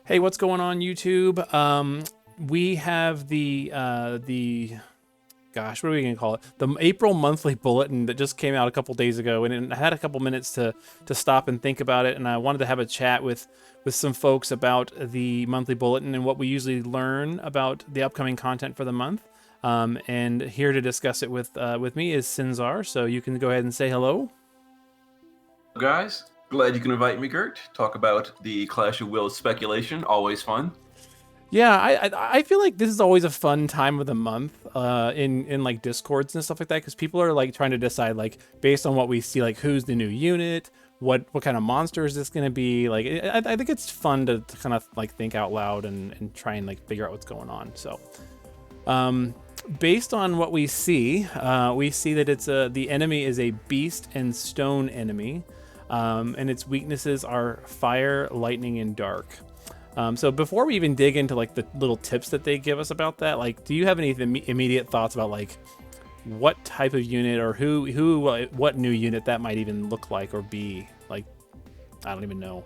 Hey, what's going on, YouTube? We have gosh, what are we gonna call it? The April monthly bulletin that just came out a couple days ago, and I had a couple minutes to stop and think about it, and I wanted to have a chat with some folks about the monthly bulletin and what we usually learn about the upcoming content for the month. And here to discuss it with me is Sinzar, so you can go ahead and say hello. Guys, glad you can invite me, Gert. Talk about the Clash of Wills speculation, always fun. Yeah, I feel like this is always a fun time of the month in like Discords and stuff like that, because people are like trying to decide, like, based on what we see, like who's the new unit, what kind of monster is this going to be. Like I think it's fun to kind of like think out loud and try and like figure out what's going on. So based on what we see that it's the enemy is a beast and stone enemy, and its weaknesses are fire, lightning, and dark. So before we even dig into like the little tips that they give us about that, like, do you have any immediate thoughts about like what type of unit or what new unit that might even look like or be? Like, I don't even know.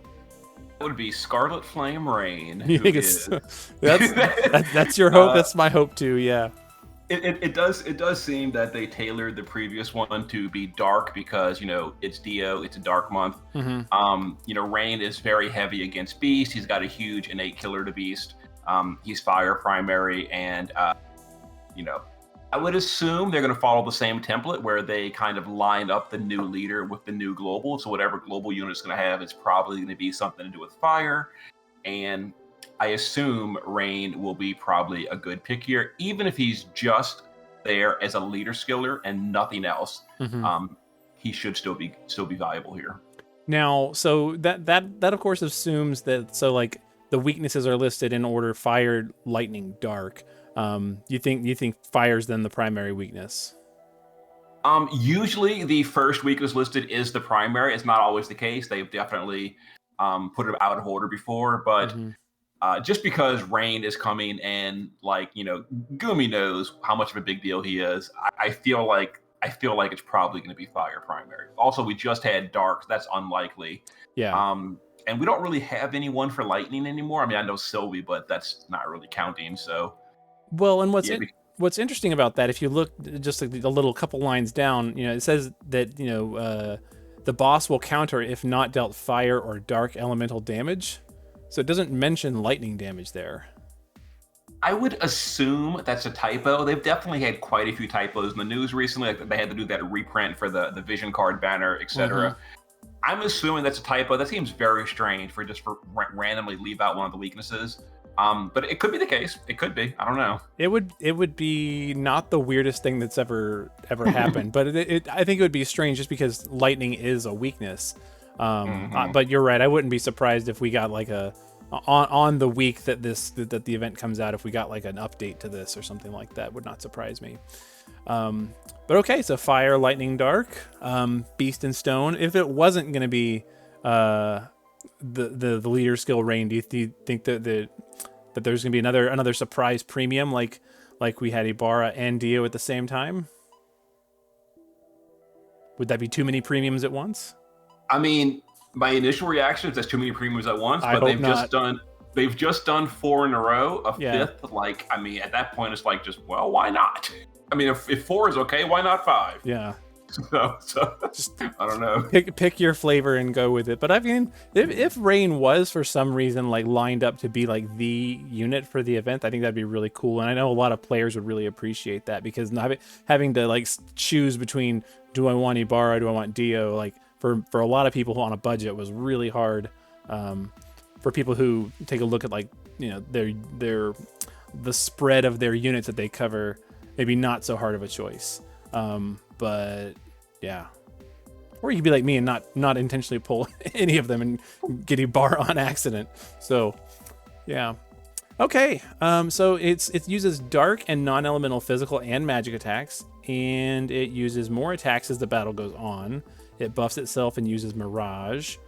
That would be Scarlet Flame Rain. You think it's that's your hope? That's my hope too. Yeah. It does seem that they tailored the previous one to be dark because, you know, it's Dio, it's a dark month. You know, Rain is very heavy against Beast. He's got a huge innate killer to Beast. He's fire primary, and you know, I would assume they're going to follow the same template where they kind of line up the new leader with the new global. So whatever global unit is going to have, it's probably going to be something to do with fire. And I assume Rain will be probably a good pick here, even if he's just there as a leader skiller and nothing else. He should still be valuable here. Now, so that of course assumes that, so like the weaknesses are listed in order: fire, lightning, dark. You think fire's then the primary weakness? Usually the first weakness listed is the primary. It's not always the case. They've definitely put it out of order before, but just because Rain is coming and, like, you know, Gumi knows how much of a big deal he is, I feel like it's probably going to be fire primary. Also, we just had dark. That's unlikely. Yeah. And we don't really have anyone for lightning anymore. I mean, I know Sylvie, but that's not really counting. So, well, and yeah, what's interesting about that, if you look just like a little couple lines down, you know, it says that, you know, the boss will counter if not dealt fire or dark elemental damage. So it doesn't mention lightning damage there. I would assume that's a typo. They've definitely had quite a few typos in the news recently. Like, they had to do that reprint for the vision card banner, etc. I'm assuming that's a typo. That seems very strange for randomly leave out one of the weaknesses. But it could be the case. It could be. I don't know. It would be not the weirdest thing that's ever happened, but I think it would be strange just because lightning is a weakness. But you're right. I wouldn't be surprised if we got like on the week that the event comes out, if we got like an update to this or something like that. Would not surprise me. But okay, so fire, lightning, dark, beast and stone. If it wasn't going to be the leader skill Rain, do you think that there's going to be another surprise premium like we had Ibarra and Dio at the same time? Would that be too many premiums at once? I mean, my initial reaction is that's too many premiums at once, but they've just done 4 in a row, a fifth. Like, I mean, at that point, it's like, just, well, why not? I mean, if 4 is okay, why not 5? Yeah. So just, I don't know. Pick your flavor and go with it. But I mean, if Rain was for some reason like lined up to be like the unit for the event, I think that'd be really cool. And I know a lot of players would really appreciate that, because not having to like choose between, do I want Ibarra, do I want Dio, like for a lot of people who on a budget was really hard. For people who take a look at, like, you know, the spread of their units that they cover, maybe not so hard of a choice. But yeah, or you could be like me and not intentionally pull any of them and get Ibarra on accident. So yeah. Okay. So it uses dark and non-elemental physical and magic attacks, and it uses more attacks as the battle goes on. It buffs itself and uses Mirage.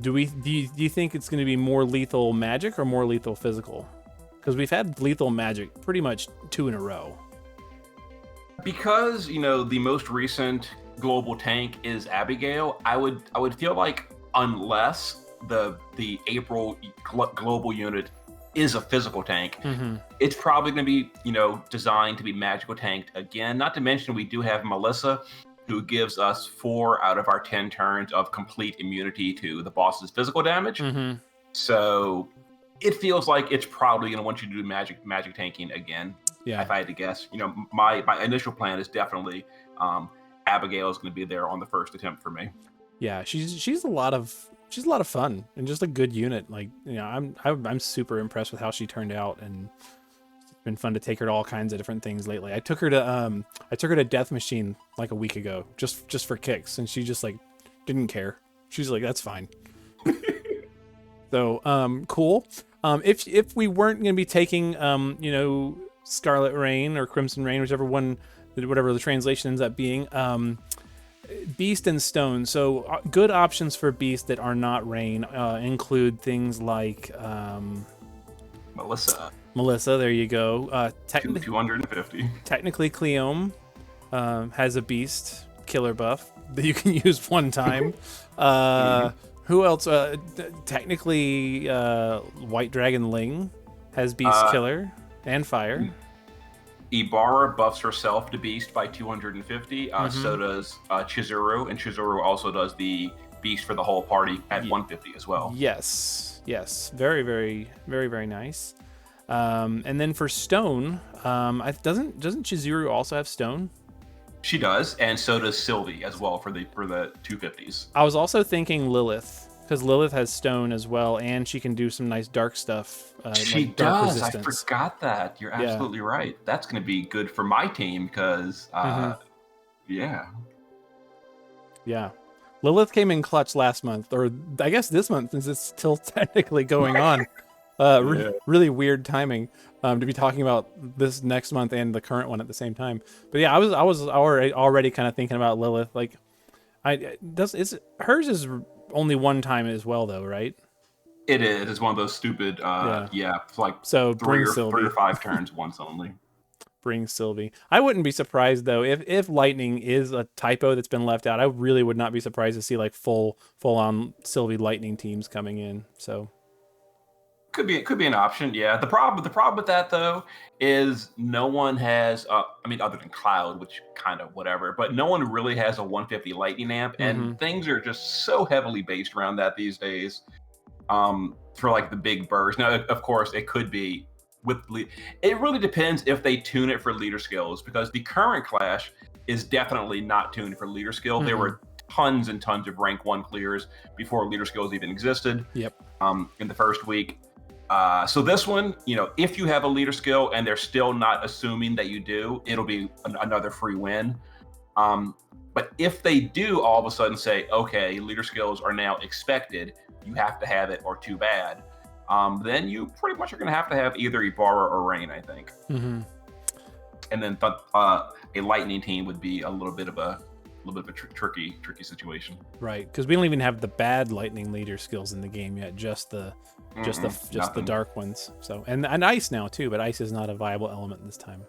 Do you think it's going to be more lethal magic or more lethal physical? Because we've had lethal magic pretty much 2 in a row. Because, you know, the most recent global tank is Abigail, I would feel like, unless the April global unit is a physical tank, Mm-hmm. it's probably going to be, designed to be magical tanked again. Not to mention we do have Melissa, who gives us 4 out of our 10 turns of complete immunity to the boss's physical damage. Mm-hmm. So it feels like it's probably going to want you to do magic tanking again. Yeah. If I had to guess, my initial plan is definitely Abigail is going to be there on the first attempt for me. Yeah, she's a lot of fun and just a good unit. Like, I'm super impressed with how she turned out, and it's been fun to take her to all kinds of different things lately. I took her to Death Machine like a week ago, just for kicks, and she just like didn't care. She's like, that's fine. So cool. If we weren't going to be taking Scarlet Rain or Crimson Rain, whatever the translation ends up being, Beast and Stone. So good options for Beast that are not Rain include things like Melissa, there you go. 250. Technically, Cleome has a Beast killer buff that you can use one time. Who else? Technically, White Dragon Ling has Beast Killer and Fire. Ibarra buffs herself to Beast by 250. So does Chizuru, and Chizuru also does the Beast for the whole party at 150 as well. Yes. Very, very, very, very nice. And then for Stone, doesn't Chizuru also have Stone? She does, and so does Sylvie as well for the 250s. I was also thinking Lilith, because Lilith has Stone as well, and she can do some nice dark stuff. She like dark does. resistance. I forgot that. You're absolutely right. That's going to be good for my team because, yeah. Lilith came in clutch last month, or I guess this month, since it's still technically going on. Really weird timing to be talking about this next month and the current one at the same time. But yeah, I was already kind of thinking about Lilith. Like, hers is only one time as well, though, right? It is. It's one of those stupid. It's like so three or 5 turns once only. Bring Sylvie. I wouldn't be surprised though if Lightning is a typo that's been left out. I really would not be surprised to see like full on Sylvie Lightning teams coming in. So. Could be an option, yeah. The problem with that though is no one has, other than Cloud, which kind of whatever, but no one really has a 150 Lightning amp, and things are just so heavily based around that these days. For like the big burst. Now, of course, it could be it really depends if they tune it for leader skills, because the current Clash is definitely not tuned for leader skill. There were tons and tons of rank 1 clears before leader skills even existed. Yep. In the first week. So this one, if you have a leader skill and they're still not assuming that you do, it'll be another free win. But if they do all of a sudden say, okay, leader skills are now expected, you have to have it or too bad, then you pretty much are going to have either Ibarra or Rain, I think. And then a Lightning team would be a little bit of a tricky situation. Right, because we don't even have the bad Lightning leader skills in the game yet, just the dark ones. So and ice now too, but ice is not a viable element this time.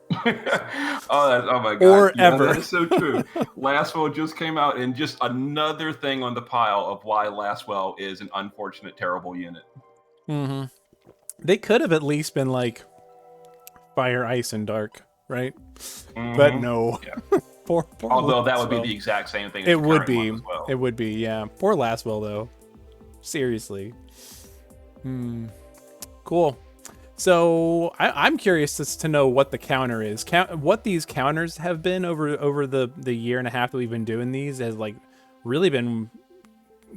Oh my god! Or ever. That is so true. Lastwell just came out, and just another thing on the pile of why Lastwell is an unfortunate, terrible unit. They could have at least been like fire, ice, and dark, right? But no. Yeah. Poor Although that would Lastwell. be the exact same thing. As It the would current be. one as well. It would be. Yeah. Poor Lastwell though. Seriously. Cool. So I'm curious as to know what the counter is. What these counters have been over the year and a half that we've been doing these has like really been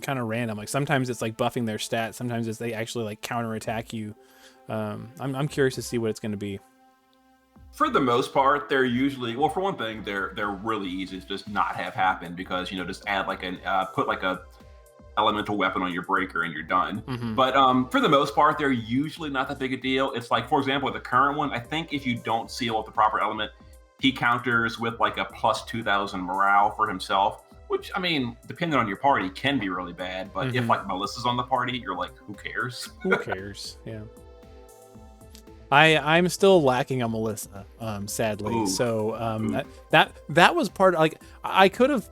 kind of random. Like sometimes it's like buffing their stats. Sometimes it's they actually like counterattack you. I'm curious to see what it's going to be. For the most part, they're usually, well, for one thing, they're really easy to just not have happen, because just add like put like a elemental weapon on your breaker and you're done. But for the most part, they're usually not that big a deal. It's like, for example, with the current one, I think if you don't seal with the proper element, he counters with like a plus 2,000 morale for himself, which, depending on your party, can be really bad. But if like Melissa's on the party, you're like, who cares? Who cares? Yeah. I'm still lacking on Melissa, sadly. Ooh. So that was part, like I could have.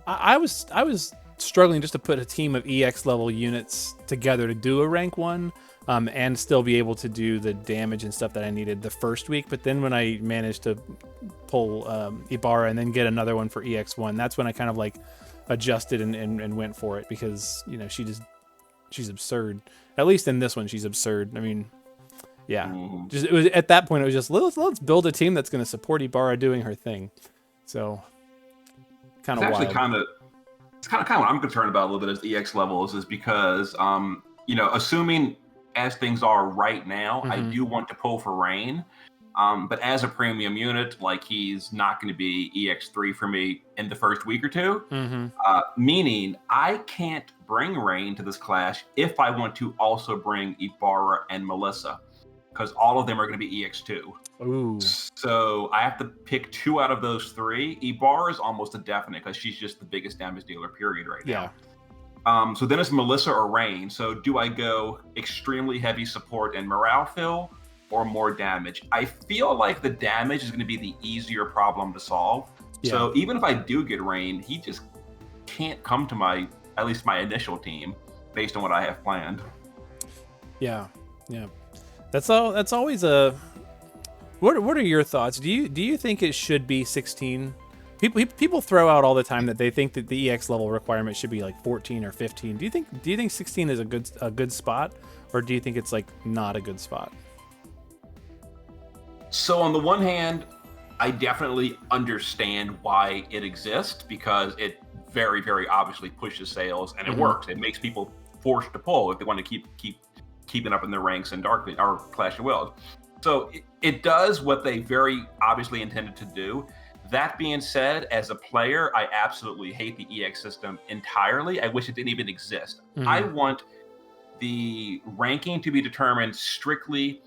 I was struggling just to put a team of EX level units together to do a rank 1 and still be able to do the damage and stuff that I needed the first week. But then when I managed to pull Ibarra and then get another one for EX1, that's when I kind of like adjusted and went for it, because she's absurd. At least in this one, she's absurd. I mean, yeah, just it was at that point it was just let's build a team that's going to support Ibarra doing her thing. So kind of wild. It's kind of what I'm concerned about a little bit as EX levels, is because assuming as things are right now, I do want to pull for Rain. But as a premium unit, like, he's not going to be EX3 for me in the first week or two. Meaning I can't bring Rain to this clash if I want to also bring Ibarra and Melissa, because all of them are going to be EX2. Ooh. So I have to pick 2 out of those 3. Ibarra is almost a definite because she's just the biggest damage dealer, period, right now. So then it's Melissa or Rain. So do I go extremely heavy support and morale fill, or more damage? I feel like the damage is going to be the easier problem to solve. So even if I do get Rain, he just can't come to at least my initial team based on what I have planned. Yeah. That's always a. What are your thoughts? Do you think it should be 16? People throw out all the time that they think that the EX level requirement should be like 14 or 15. Do you think 16 is a good spot, or do you think it's like not a good spot? So on the one hand, I definitely understand why it exists, because it very, very obviously pushes sales and it works. It makes people forced to pull if they want to keep keeping up in the ranks in or Clash of Wilds. So it does what they very obviously intended to do. That being said, as a player, I absolutely hate the EX system entirely. I wish it didn't even exist. I want the ranking to be determined strictly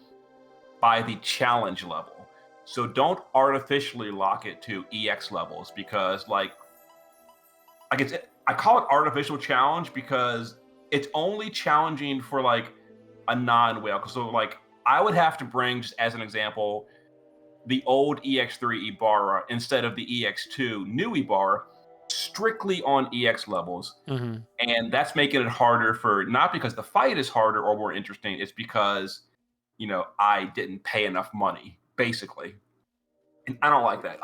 by the challenge level. So don't artificially lock it to EX levels, because I call it artificial challenge because it's only challenging for like a non-whale. So like I would have to bring, just as an example, the old EX3 Ibarra instead of the EX2 new Ibarra strictly on EX levels. And that's making it harder for, not because the fight is harder or more interesting, it's because, I didn't pay enough money, basically. And I don't like that.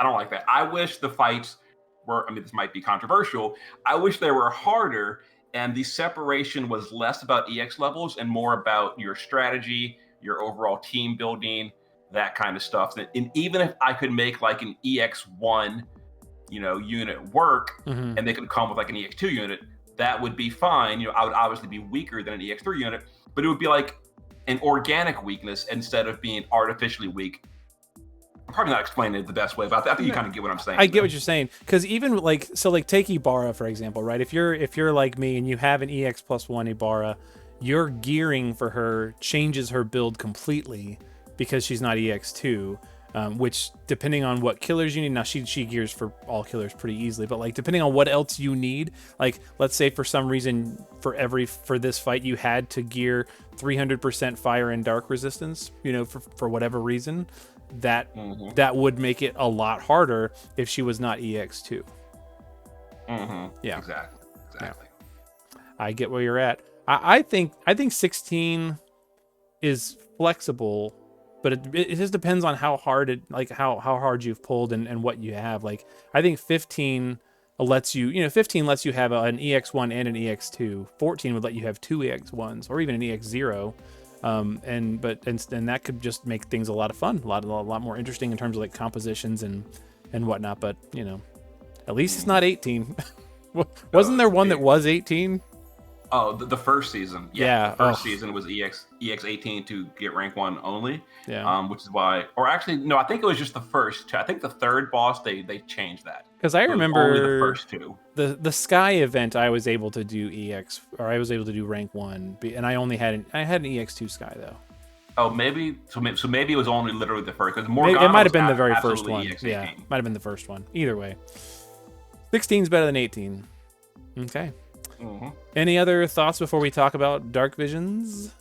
I wish the fights were, this might be controversial, I wish they were harder and the separation was less about EX levels and more about your strategy, your overall team building, that kind of stuff. And even if I could make like an EX1, unit work, and they could come with like an EX2 unit, that would be fine. I would obviously be weaker than an EX3 unit, but it would be like an organic weakness instead of being artificially weak. I'm probably not explaining it the best way, but I think you kind of get what I'm saying. I get what you're saying, because even take Ibarra for example, right? If you're like me and you have an EX +1 Ibarra, your gearing for her changes her build completely because she's not EX2. Which, depending on what killers you need, now she gears for all killers pretty easily, but like depending on what else you need, like let's say for some reason for this fight you had to gear 300% fire and dark resistance, for whatever reason, that would make it a lot harder if she was not EX2. Yeah, exactly. Yeah. I get where you're at. I think 16 is flexible, but it just depends on how hard how hard you've pulled and what you have. Like I think 15 lets you, 15 lets you have an EX1 and an EX2. 14 would let you have 2 EX1s or even an EX0. And that could just make things a lot of fun, a lot more interesting in terms of like compositions and whatnot. But at least it's not 18. Wasn't there one that was 18? Oh, the first season. Yeah. The first season was EX18 to get rank 1 only. Yeah. Which is why, or actually, no, I think it was just the first two. I think the third boss, they changed that. Because I remember only the first 2. The Sky event, I was able to do EX, or I was able to do rank 1, and I only had an EX2 Sky though. Oh, maybe so maybe it was only literally the first. Because it might have been the very first one. EX18. Yeah, might have been the first one. Either way, 16 is better than 18. Okay. Any other thoughts before we talk about Dark Visions?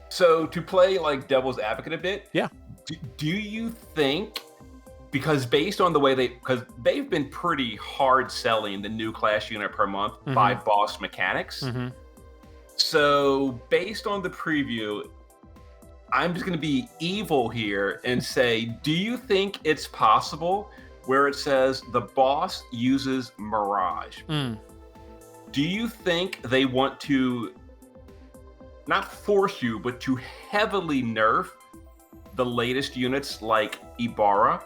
So to play like devil's advocate a bit, yeah. Do you think, because based on the way because they've been pretty hard selling the new class unit per month by Mm-hmm. boss mechanics. Mm-hmm. So based on the preview, I'm just going to be evil here and say, do you think it's possible where it says the boss uses Mirage? Mm. Do you think they want to not force you, but to heavily nerf the latest units like Ibarra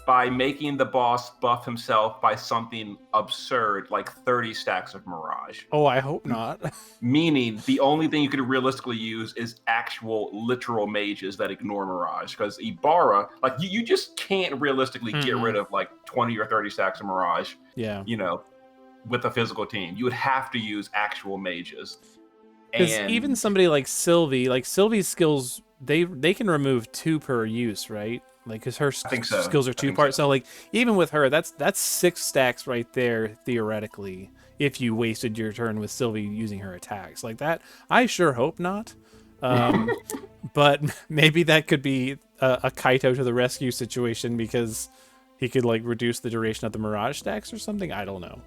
by making the boss buff himself by something absurd like 30 stacks of Mirage? Oh, I hope not. Meaning the only thing you could realistically use is actual literal mages that ignore Mirage. Because Ibarra, like you just can't realistically get rid of like 20 or 30 stacks of Mirage, Yeah. you know, with a physical team. You would have to use actual mages. Because even somebody like Sylvie's skills, they can remove 2 per use, right? Like, because her skills are 2 parts. So like, even with her, that's 6 stacks right there, theoretically, if you wasted your turn with Sylvie using her attacks. Like that, I sure hope not. But maybe that could be a Kaito to the rescue situation, because he could like reduce the duration of the Mirage stacks or something. I don't know.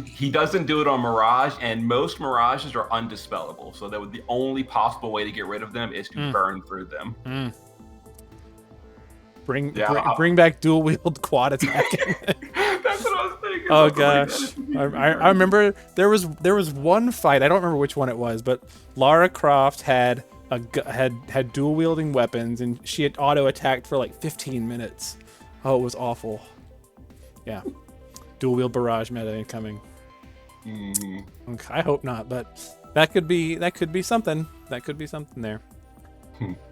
He doesn't do it on Mirage, and most Mirages are undispellable. So that the only possible way to get rid of them is to burn through them. Bring back dual wield quad attacking. That's what I was thinking. Oh gosh, I remember there was one fight. I don't remember which one it was, but Lara Croft had dual wielding weapons, and she had auto attacked for like 15 minutes. Oh, it was awful. Yeah. Dual wield barrage meta incoming. Okay, I hope not, but that could be something. That could be something there.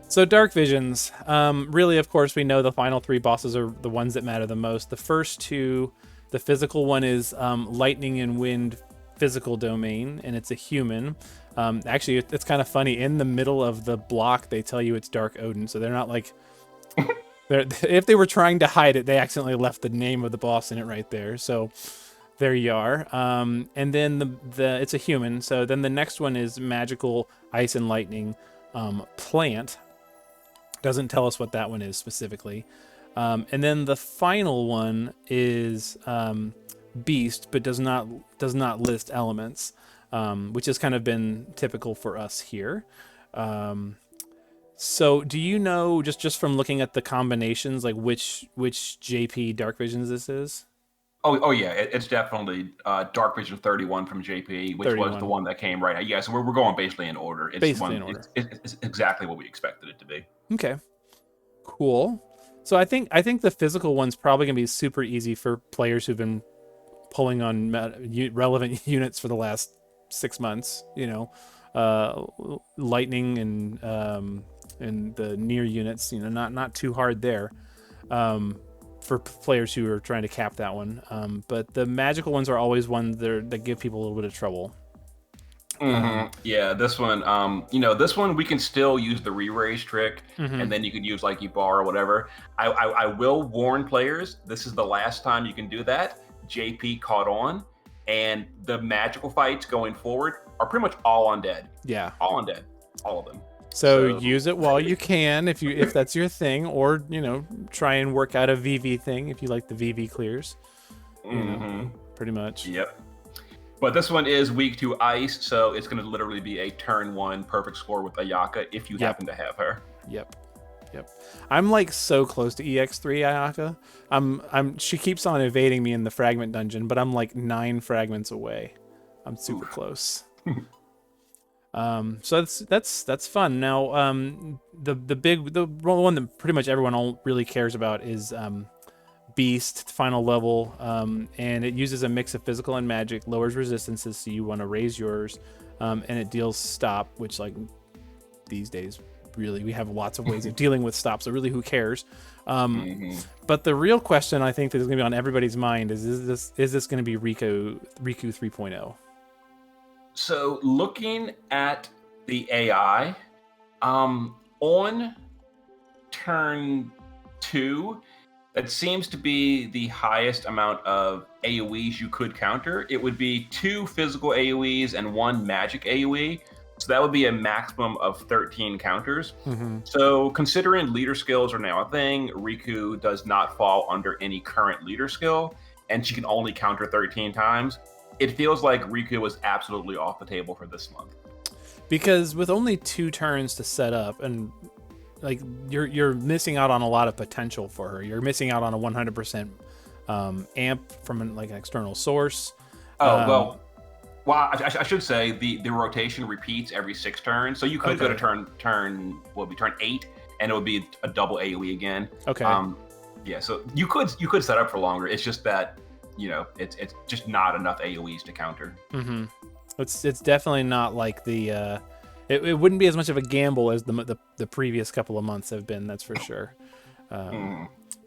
So Dark Visions. Really, of course, we know the final 3 bosses are the ones that matter the most. The first 2, the physical one is Lightning and Wind physical domain, and it's a human. Actually, it's kind of funny. In the middle of the block, they tell you it's Dark Odin, so they're not like... if they were trying to hide it, they accidentally left the name of the boss in it right there. So there you are. And then it's a human. So then the next one is Magical Ice and Lightning Plant. Doesn't tell us what that one is specifically. And then the final one is Beast, but does not list elements, which has kind of been typical for us here. So do you know, just from looking at the combinations, like which JP Dark Visions this is? Oh yeah, it's definitely Dark Vision 31 from JP, which 31. Was the one that came right. Yeah, so we're going basically in order. It's basically in order. It's exactly what we expected it to be. Okay, cool. So I think the physical one's probably gonna be super easy for players who've been pulling on relevant units for the last 6 months. You know, Lightning and the near units, you know, not too hard there for players who are trying to cap that one. But the magical ones are always ones that give people a little bit of trouble. Yeah, this one, you know, this one we can still use the re-raise trick, and then you could use like Ibarra or whatever. I will warn players, this is the last time you can do that. JP caught on, and the magical fights going forward are pretty much all undead. Yeah, all undead, all of them. So use it while you can, if that's your thing, or you know, try and work out a VV thing if you like the VV clears. You know, pretty much. Yep. But this one is weak to ice, so it's going to literally be a turn 1 perfect score with Ayaka if you happen to have her. Yep. I'm like so close to EX3 Ayaka. She keeps on evading me in the fragment dungeon, but I'm like 9 fragments away. I'm super close. So that's fun. Now, the one that pretty much everyone really cares about is Beast final level, and it uses a mix of physical and magic, lowers resistances, so you want to raise yours, and it deals stop, which like these days really we have lots of ways of dealing with stop, so really who cares. But the real question I think that is going to be on everybody's mind is this going to be Riku 3.0? So looking at the AI, on turn 2, that seems to be the highest amount of AoEs you could counter. It would be 2 physical AoEs and 1 magic AoE. So that would be a maximum of 13 counters. Mm-hmm. So considering leader skills are now a thing, Riku does not fall under any current leader skill, and she can only counter 13 times. It feels like Riku was absolutely off the table for this month. Because with only 2 turns to set up, and like you're missing out on a lot of potential for her. You're missing out on a 100% amp from like an external source. Well, I should say the rotation repeats every 6 turns, so you could go to turn 8, and it would be a double AOE again. Okay. Yeah, so you could set up for longer. It's just that it's just not enough AOEs to counter. Mm-hmm. It's definitely not like the it wouldn't be as much of a gamble as the previous couple of months have been. That's for sure.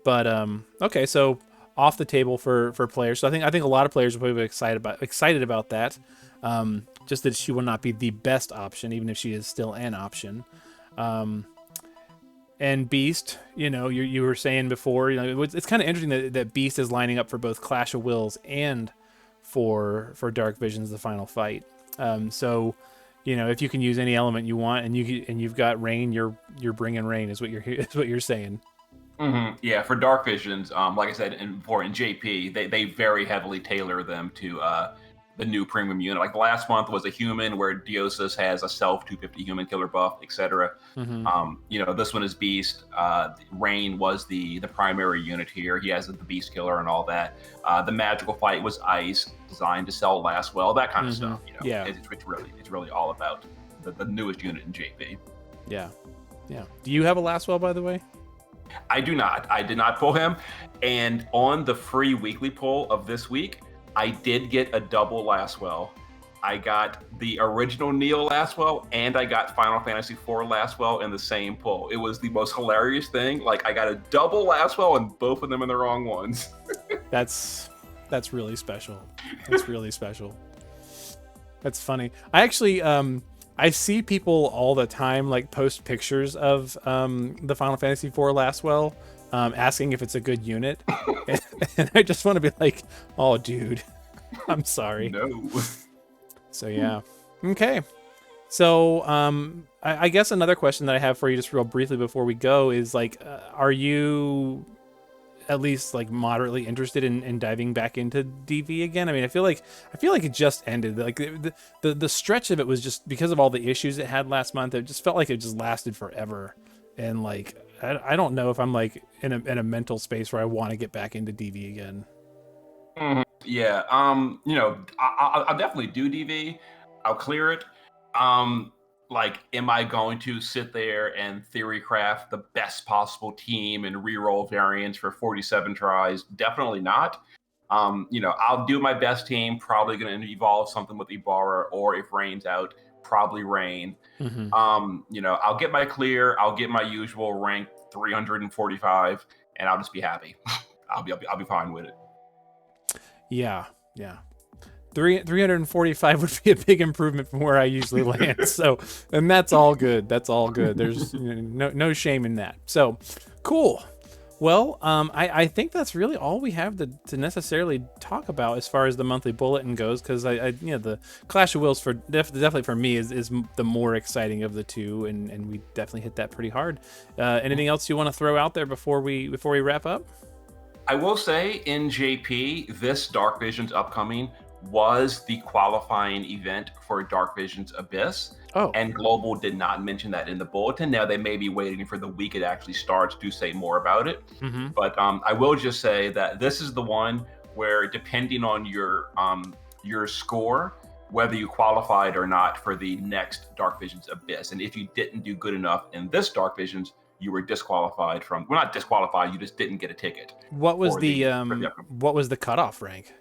But okay, so off the table for players. So I think a lot of players will be excited about that. Just that she will not be the best option, even if she is still an option. And Beast, you were saying before, it's kind of interesting that Beast is lining up for both Clash of Wills and for Dark Visions, the final fight. So, if you can use any element you want, and you've got Rain, you're bringing Rain, is what you're saying. Mm-hmm. Yeah, for Dark Visions, like I said before in JP, they very heavily tailor them to the new premium unit. Like last month was a human, where Diosis has a self 250 human killer buff, etc. Mm-hmm. This one is Beast. Rain was the primary unit here. He has the Beast killer and all that. The magical fight was Ice, designed to sell last well, that kind of stuff. Yeah, it's really all about the newest unit in JP. Yeah. Do you have a last well, by the way? I do not. I did not pull him. And on the free weekly pull of this week, I did get a double Lastwell. I got the original Neo Lastwell, and I got Final Fantasy IV Lastwell in the same pull. It was the most hilarious thing. Like, I got a double Lastwell and both of them in the wrong ones. That's really special. That's really special. That's funny. I actually I see people all the time like post pictures of the Final Fantasy IV Lastwell, asking if it's a good unit, and I just want to be like, "Oh, dude, I'm sorry." No. So yeah, okay. So I guess another question that I have for you, just real briefly before we go, is like, are you at least like moderately interested in diving back into DV again? I mean, I feel like it just ended. Like the stretch of it was just because of all the issues it had last month. It just felt like it just lasted forever, and like I don't know if I'm like in a mental space where I want to get back into DV again. Mm-hmm. Yeah. I'll definitely do DV. I'll clear it. Like, am I going to sit there and theory craft the best possible team and reroll variants for 47 tries? Definitely not. I'll do my best team. Probably going to evolve something with Ibarra, or if Rain's out, probably Rain. Mm-hmm. I'll get my clear. I'll get my usual rank 345, and I'll just be happy. I'll be fine with it. Yeah. 345 would be a big improvement from where I usually land. So, and that's all good. There's no shame in that. So, cool. Well, I think that's really all we have to necessarily talk about as far as the monthly bulletin goes, because the Clash of Wills for definitely for me is the more exciting of the two, and we definitely hit that pretty hard. Anything else you want to throw out there before we wrap up? I will say in JP, this Dark Visions upcoming was the qualifying event for Dark Visions Abyss. Oh. And Global did not mention that in the bulletin. Now they may be waiting for the week it actually starts to say more about it. Mm-hmm. But I will just say that this is the one where, depending on your score, whether you qualified or not for the next Dark Visions Abyss, and if you didn't do good enough in this Dark Visions, you were disqualified from. Well, not disqualified. You just didn't get a ticket. What was what was the cutoff rank?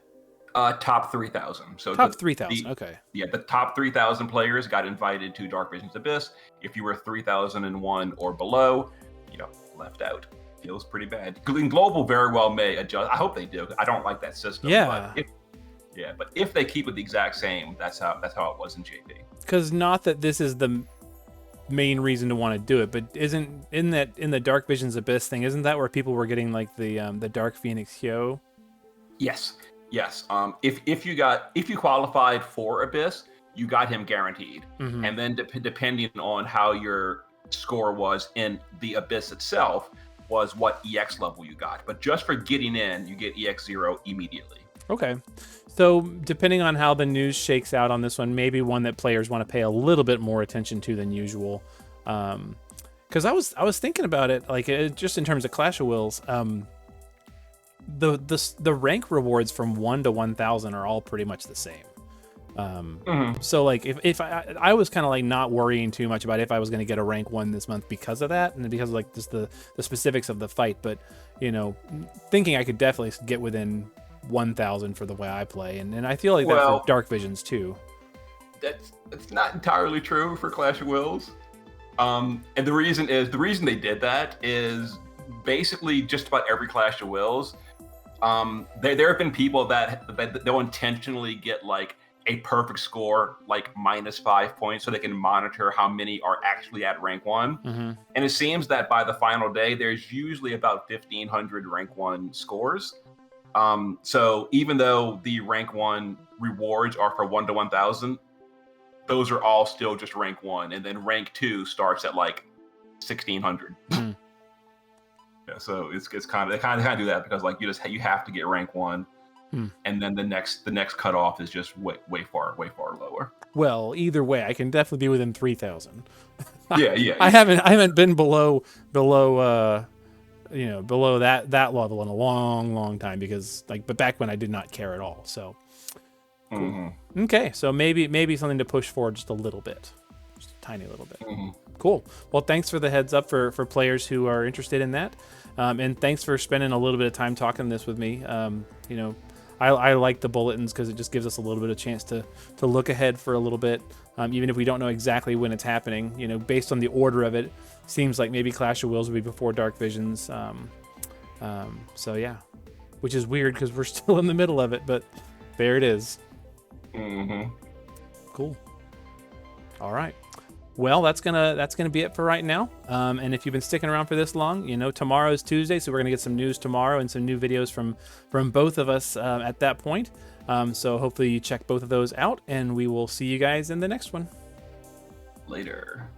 Top 3,000. So top 3,000. Okay. Yeah, the top 3,000 players got invited to Dark Visions Abyss. If you were 3,001 or below, left out. Feels pretty bad. Global very well may adjust. I hope they do. I don't like that system. Yeah. But if they keep it the exact same, that's how it was in JP. Because not that this is the main reason to want to do it, but isn't in the Dark Visions Abyss thing, isn't that where people were getting like the Dark Phoenix Hyo? Yes. If you qualified for Abyss, you got him guaranteed. And then depending on how your score was in the Abyss itself was what EX level you got. But just for getting in, you get EX0 immediately. Okay. So depending on how the news shakes out on this one, maybe one that players want to pay a little bit more attention to than usual. Because I was thinking about it, like just in terms of Clash of Wills, the rank rewards from 1 to 1,000 are all pretty much the same. So like if I was kind of like not worrying too much about if I was going to get a rank 1 this month because of that, and because of like just the specifics of the fight, but you know, thinking I could definitely get within 1,000 for the way I play, and I feel like that for Dark Visions too. That's not entirely true for Clash of Wills. And the reason they did that is basically just about every Clash of Wills. There have been people that they'll intentionally get like a perfect score, like -5 points, so they can monitor how many are actually at rank 1. And it seems that by the final day, there's usually about 1,500 rank 1 scores. So even though the rank 1 rewards are for 1 to 1,000, those are all still just rank 1, and then rank 2 starts at like 1,600. Yeah, so it's kind of they kind of do that because like you have to get rank 1. And then the next cutoff is just way far lower. Well, either way, I can definitely be within 3,000. Yeah. I haven't been below below that level in a long time, because but back when I did not care at all. So cool. Okay, so maybe something to push forward just a little bit, just a tiny little bit. Cool. Well, thanks for the heads up for players who are interested in that, and thanks for spending a little bit of time talking this with me. I like the bulletins because it just gives us a little bit of chance to look ahead for a little bit, even if we don't know exactly when it's happening. Based on the order of it, seems like maybe Clash of Wills will be before Dark Visions. So yeah, which is weird because we're still in the middle of it, but there it is. Cool. All right. Well, that's gonna be it for right now. And if you've been sticking around for this long, tomorrow's Tuesday, so we're gonna get some news tomorrow and some new videos from both of us at that point. So hopefully you check both of those out, and we will see you guys in the next one. Later.